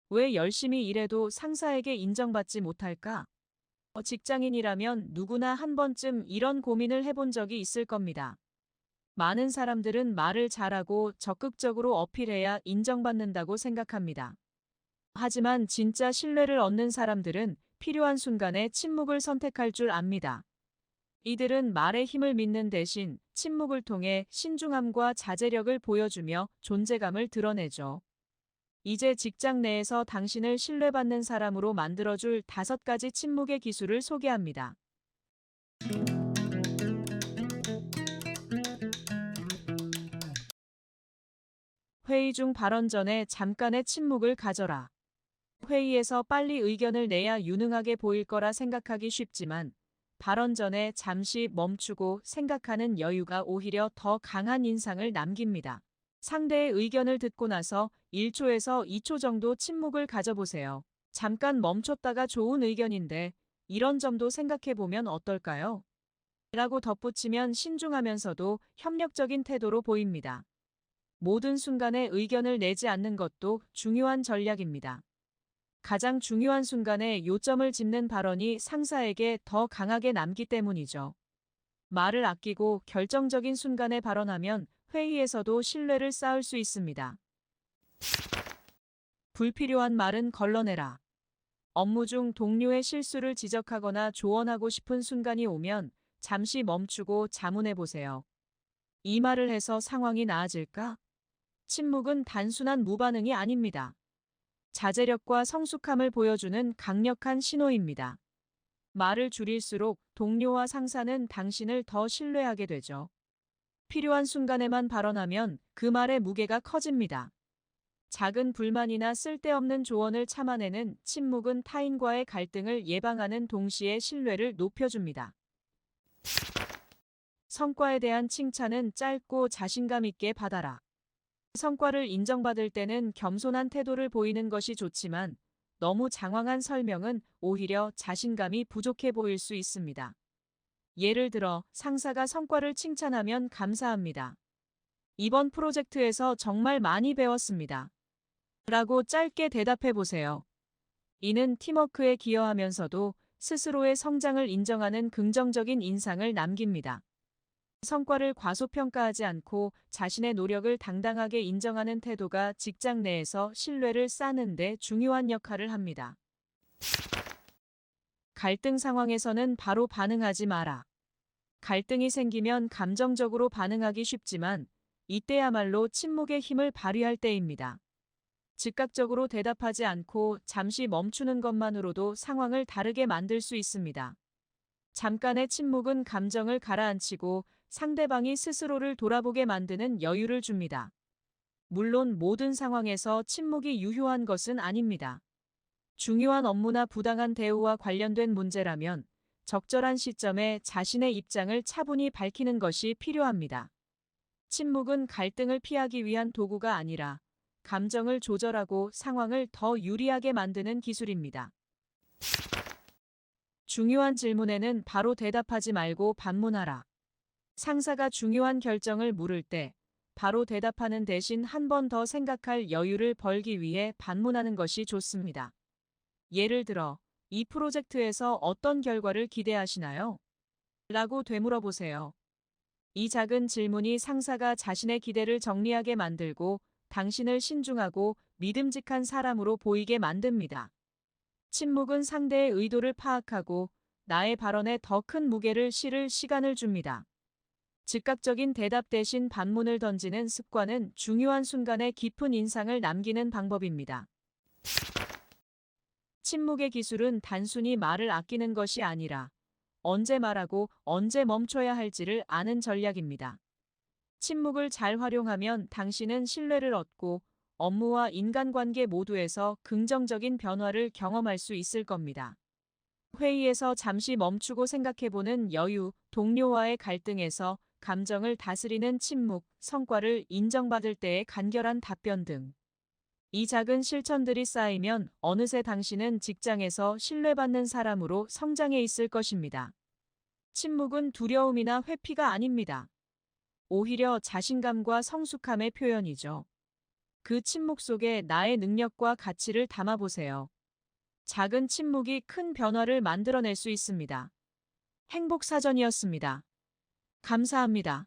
왜 열심히 일해도 상사에게 인정받지 못할까? 직장인이라면 누구나 한 번쯤 이런 고민을 해본 적이 있을 겁니다. 많은 사람들은 말을 잘하고 적극적으로 어필해야 인정받는다고 생각합니다. 하지만 진짜 신뢰를 얻는 사람들은 필요한 순간에 침묵을 선택할 줄 압니다. 이들은 말의 힘을 믿는 대신 침묵을 통해 신중함과 자제력을 보여주며 존재감을 드러내죠. 이제 직장 내에서 당신을 신뢰받는 사람으로 만들어줄 5가지 침묵의 기술을 소개합니다. 회의 중 발언 전에 잠깐의 침묵을 가져라. 회의에서 빨리 의견을 내야 유능하게 보일 거라 생각하기 쉽지만, 발언 전에 잠시 멈추고 생각하는 여유가 오히려 더 강한 인상을 남깁니다. 상대의 의견을 듣고 나서 1초에서 2초 정도 침묵을 가져보세요. 잠깐 멈췄다가 좋은 의견인데 이런 점도 생각해보면 어떨까요? 라고 덧붙이면 신중하면서도 협력적인 태도로 보입니다. 모든 순간에 의견을 내지 않는 것도 중요한 전략입니다. 가장 중요한 순간에 요점을 짚는 발언이 상사에게 더 강하게 남기 때문이죠. 말을 아끼고 결정적인 순간에 발언하면 회의에서도 신뢰를 쌓을 수 있습니다. 불필요한 말은 걸러내라. 업무 중 동료의 실수를 지적하거나 조언하고 싶은 순간이 오면 잠시 멈추고 자문해 보세요. 이 말을 해서 상황이 나아질까? 침묵은 단순한 무반응이 아닙니다. 자제력과 성숙함을 보여주는 강력한 신호입니다. 말을 줄일수록 동료와 상사는 당신을 더 신뢰하게 되죠. 필요한 순간에만 발언하면 그 말의 무게가 커집니다. 작은 불만이나 쓸데없는 조언을 참아내는 침묵은 타인과의 갈등을 예방하는 동시에 신뢰를 높여줍니다. 성과에 대한 칭찬은 짧고 자신감 있게 받아라. 성과를 인정받을 때는 겸손한 태도를 보이는 것이 좋지만 너무 장황한 설명은 오히려 자신감이 부족해 보일 수 있습니다. 예를 들어 상사가 성과를 칭찬하면 감사합니다. 이번 프로젝트에서 정말 많이 배웠습니다. 라고 짧게 대답해 보세요. 이는 팀워크에 기여하면서도 스스로의 성장을 인정하는 긍정적인 인상을 남깁니다. 성과를 과소평가하지 않고 자신의 노력을 당당하게 인정하는 태도가 직장 내에서 신뢰를 쌓는 데 중요한 역할을 합니다. 갈등 상황에서는 바로 반응하지 마라. 갈등이 생기면 감정적으로 반응하기 쉽지만 이때야말로 침묵의 힘을 발휘할 때입니다. 즉각적으로 대답하지 않고 잠시 멈추는 것만으로도 상황을 다르게 만들 수 있습니다. 잠깐의 침묵은 감정을 가라앉히고 상대방이 스스로를 돌아보게 만드는 여유를 줍니다. 물론 모든 상황에서 침묵이 유효한 것은 아닙니다. 중요한 업무나 부당한 대우와 관련된 문제라면 적절한 시점에 자신의 입장을 차분히 밝히는 것이 필요합니다. 침묵은 갈등을 피하기 위한 도구가 아니라 감정을 조절하고 상황을 더 유리하게 만드는 기술입니다. 중요한 질문에는 바로 대답하지 말고 반문하라. 상사가 중요한 결정을 물을 때 바로 대답하는 대신 한 번 더 생각할 여유를 벌기 위해 반문하는 것이 좋습니다. 예를 들어, 이 프로젝트에서 어떤 결과를 기대하시나요? 라고 되물어 보세요. 이 작은 질문이 상사가 자신의 기대를 정리하게 만들고 당신을 신중하고 믿음직한 사람으로 보이게 만듭니다. 침묵은 상대의 의도를 파악하고 나의 발언에 더 큰 무게를 실을 시간을 줍니다. 즉각적인 대답 대신 반문을 던지는 습관은 중요한 순간에 깊은 인상을 남기는 방법입니다. 침묵의 기술은 단순히 말을 아끼는 것이 아니라 언제 말하고 언제 멈춰야 할지를 아는 전략입니다. 침묵을 잘 활용하면 당신은 신뢰를 얻고 업무와 인간관계 모두에서 긍정적인 변화를 경험할 수 있을 겁니다. 회의에서 잠시 멈추고 생각해보는 여유, 동료와의 갈등에서 감정을 다스리는 침묵, 성과를 인정받을 때의 간결한 답변 등. 이 작은 실천들이 쌓이면 어느새 당신은 직장에서 신뢰받는 사람으로 성장해 있을 것입니다. 침묵은 두려움이나 회피가 아닙니다. 오히려 자신감과 성숙함의 표현이죠. 그 침묵 속에 나의 능력과 가치를 담아보세요. 작은 침묵이 큰 변화를 만들어낼 수 있습니다. 행복사전이었습니다. 감사합니다.